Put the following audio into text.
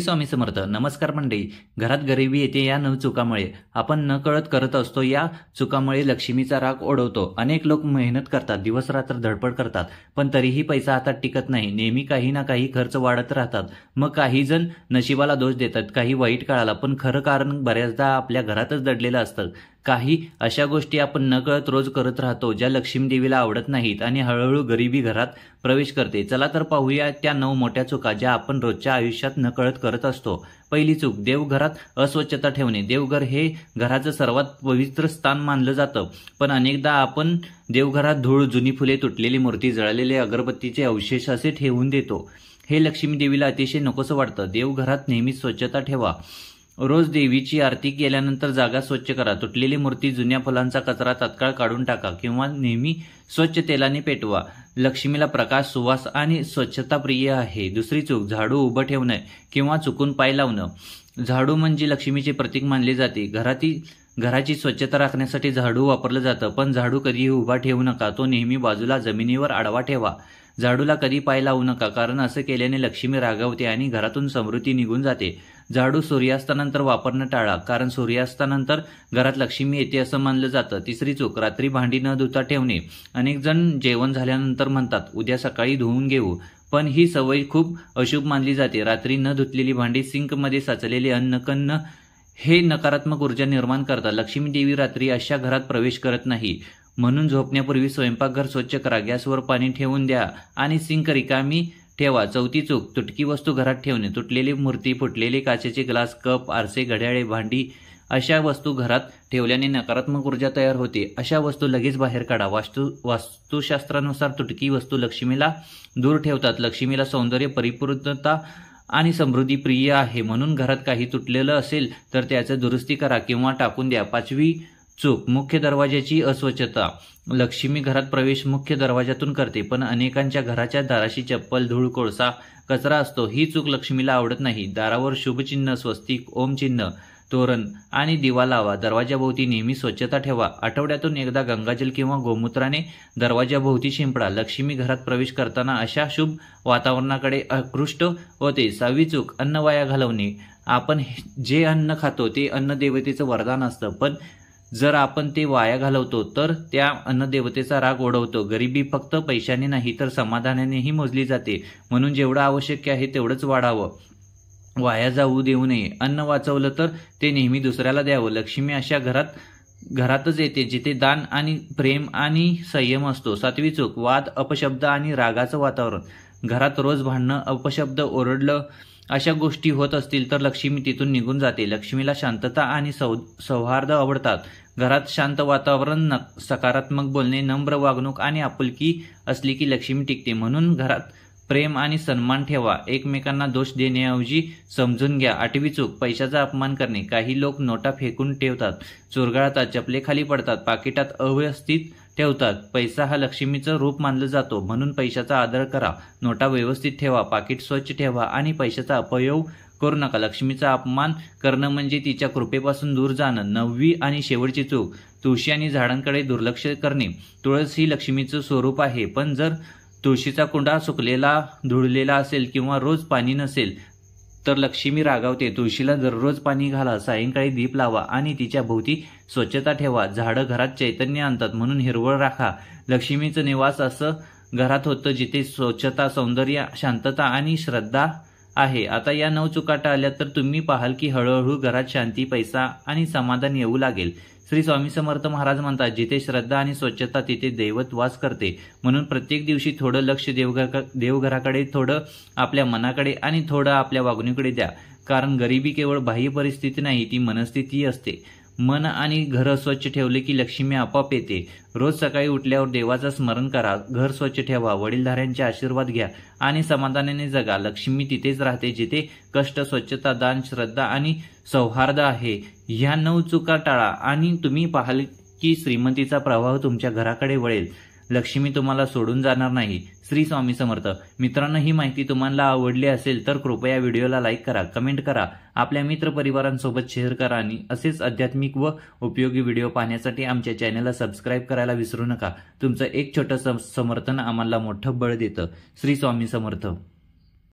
स्वामी समर्थ. नमस्कार मंडळी. घरात गरिबी येते या न चुकामुळे आपण नकळत करत असतो. या चुकामुळे लक्ष्मीचा राग ओढवतो. अनेक लोक मेहनत करतात, दिवस रात्र धडपड करतात, पण तरीही पैसा हातात टिकत नाही. नेहमी काही ना काही खर्च वाढत राहतात. मग काही जण नशिबाला दोष देतात, काही वाईट काळाला, पण खरं कारण बऱ्याचदा आपल्या घरातच दडलेलं असतं. काही अशा गोष्टी आपण नकळत रोज करत राहतो ज्या लक्ष्मी देवीला आवडत नाहीत आणि हळूहळू गरिबी घरात प्रवेश करते. चला तर पाहूया त्या 9 मोठ्या चुका ज्या आपण रोजच्या आयुष्यात नकळत करत असतो. पहिली चूक, देवघरात अस्वच्छता ठेवणे. देवघर हे घराचं सर्वात पवित्र स्थान मानलं जातं, पण अनेकदा आपण देवघरात धूळ, जुनी फुले, तुटलेली मूर्ती, जळलेले अगरबत्तीचे अवशेष असे ठेवून देतो. हे लक्ष्मी देवीला अतिशय नकोसं वाटतं. देवघरात नेहमी स्वच्छता ठेवा. रोज देवीची आरती केल्यानंतर जागा स्वच्छ करा. तुटलेली मूर्ती, जुन्या फुलांचा कचरा तात्काळ काढून टाका किंवा नेहमी स्वच्छ तेलाने पेटवा. लक्ष्मीला प्रकाश, सुवास आणि स्वच्छता प्रिय आहे. दुसरी चूक, झाडू उभं ठेवणं किंवा चुकून पाय लावणं. झाडू म्हणजे लक्ष्मीचे प्रतीक मानले जाते. घराची स्वच्छता राखण्यासाठी झाडू वापरलं जातं, पण झाडू कधीही उभा ठेवू नका. तो नेहमी बाजूला जमिनीवर आडवा ठेवा. झाडूला कधी पाय लावू नका, कारण असं केल्याने लक्ष्मी रागावते आणि घरातून समृद्धी निघून जाते. झाडू सूर्यास्तानंतर वापरणं टाळा, कारण सूर्यास्तानंतर घरात लक्ष्मी येते असं मानलं जातं. तिसरी चूक, रात्री भांडी न धुता ठेवणे. अनेक जण जेवण झाल्यानंतर म्हणतात उद्या सकाळी धुवून घेऊ, पण ही सवय खूप अशुभ मानली जाते. रात्री न धुतलेली भांडी, सिंकमध्ये साचलेले अन्न, कन्न हे नकारात्मक ऊर्जा निर्माण करतात. लक्ष्मी देवी रात्री अशा घरात प्रवेश करत नाही. म्हणून झोपण्यापूर्वी स्वयंपाकघर स्वच्छ करा, गॅसवर पाणी ठेवून द्या आणि सिंक रिकामी ठेवा. चौथी चूक, तुटकी वस्तू घरात ठेवणे. तुटलेली मूर्ती, फुटलेले काचेचे ग्लास, कप, आरसे, घड्याळे, भांडी अशा वस्तू घरात ठेवल्याने नकारात्मक ऊर्जा तयार होते. अशा वस्तू लगेच बाहेर काढा. वास्तुशास्त्रानुसार तुटकी वस्तू लक्ष्मीला दूर ठेवतात. लक्ष्मीला सौंदर्य, परिपूर्णता आणि समृद्धी प्रिय आहे. म्हणून घरात काही तुटलेलं असेल तर त्याचं दुरुस्ती करा किंवा टाकून द्या. पाचवी चूक, मुख्य दरवाजाची अस्वच्छता. लक्ष्मी घरात प्रवेश मुख्य दरवाजातून करते, पण अनेकांच्या घराच्या दाराशी चप्पल, धूळ, कोळसा, कचरा असतो. ही चूक लक्ष्मीला आवडत नाही. दारावर शुभचिन्ह, स्वस्तिक, ओम चिन्ह, तोरण आणि दिवा लावा. दरवाजाभोवती नेहमी स्वच्छता ठेवा. आठवड्यातून एकदा गंगाजल किंवा गोमूत्राने दरवाजाभोवती शिंपडा. लक्ष्मी घरात प्रवेश करताना अशा शुभ वातावरणाकडे आकृष्ट होते. 6वी चूक, अन्न वाया घालवणे. आपण जे अन्न खातो ते अन्न देवतेचं वरदान असतं, पण जर आपण ते वाया घालवतो तर त्या अन्नदेवतेचा राग ओढवतो. गरिबी फक्त पैशाने नाही तर समाधानानेही मोजली जाते. म्हणून जेवढं आवश्यक आहे तेवढंच वाढावं, वाया जाऊ देऊ नये. अन्न वाचवलं तर ते नेहमी दुसऱ्याला द्यावं. लक्ष्मी अशा घरातच येते जिथे दान आणि प्रेम आणि संयम असतो. 7वी चूक, वाद, अपशब्द आणि रागाचं वातावरण. घरात रोज भांडणं, अपशब्द, ओरडलं अशा गोष्टी होत असतील तर लक्ष्मी तिथून निघून जाते. लक्ष्मीला शांतता आणि सौहार्द आवडतात. घरात शांत वातावरण, सकारात्मक बोलणे, नम्र वागणूक आणि आपुलकी असली की लक्ष्मी टिकते. म्हणून घरात प्रेम आणि सन्मान ठेवा. एकमेकांना दोष देण्याऐवजी समजून घ्या. 8वी चूक, पैशाचा अपमान करणे. काही लोक नोटा फेकून ठेवतात, चुरगाळतात, चपले खाली पडतात, पाकिटात अव्यवस्थित ठेवतात. पैसा हा लक्ष्मीचं रूप मानलं जातो, म्हणून पैशाचा आदर करा. नोटा व्यवस्थित ठेवा, पाकिट स्वच्छ ठेवा आणि पैशाचा अपयोग करू नका. लक्ष्मीचा अपमान करणं म्हणजे तिच्या कृपेपासून दूर जाणं. 9वी आणि शेवटची चूक, तुळशी आणि झाडांकडे दुर्लक्ष करणे. तुळस ही लक्ष्मीचं स्वरूप आहे, पण जर तुळशीचा कुंडा सुकलेला, धुळलेला असेल किंवा रोज पाणी नसेल तर लक्ष्मी रागावते. तुळशीला दररोज पाणी घाला, सायंकाळी दीप लावा आणि तिच्या भोवती स्वच्छता ठेवा. झाडं घरात चैतन्य आणतात, म्हणून हिरवळ राखा. लक्ष्मीचं निवास असं घरात होतं जिथे स्वच्छता, सौंदर्य, शांतता आणि श्रद्धा आहे. आता या 9 चुका टाळल्या तर तुम्ही पाहाल की हळूहळू घरात शांती, पैसा आणि समाधान येऊ लागेल. श्री स्वामी समर्थ महाराज म्हणतात, जिथे श्रद्धा आणि स्वच्छता तिथे दैवत वास करते. म्हणून प्रत्येक दिवशी थोडं लक्ष देवघराकडे, थोडं आपल्या मनाकडे आणि थोडं आपल्या वागणुकीकडे द्या. कारण गरिबी केवळ बाह्य परिस्थिती नाही, ती मनस्थिती असते. मन आणि घर स्वच्छ ठेवले की लक्ष्मी आपोआप येते. रोज सकाळी उठल्यावर देवाचं स्मरण करा, घर स्वच्छ ठेवा, वडीलधाऱ्यांचे आशीर्वाद घ्या आणि समाधानाने जगा. लक्ष्मी तिथेच राहते जिथे कष्ट, स्वच्छता, दान, श्रद्धा आणि सौहार्द आहे. ह्या 9 चुका टाळा आणि तुम्ही पाहाल की श्रीमंतीचा प्रवाह तुमच्या घराकडे वळेल. लक्ष्मी तुम्हाला सोडून जाणार नाही. श्री स्वामी समर्थ. मित्रांनो, ही माहिती तुम्हाला आवडली असेल तर कृपया व्हिडिओला लाईक करा, कमेंट करा, आपल्या मित्रपरिवारांसोबत शेअर करा आणि असेच आध्यात्मिक व उपयोगी व्हिडिओ पाहण्यासाठी आमच्या चॅनलला सबस्क्राईब करायला विसरू नका. तुमचं एक छोटं समर्थन आम्हाला मोठं बळ देतं. श्री स्वामी समर्थ.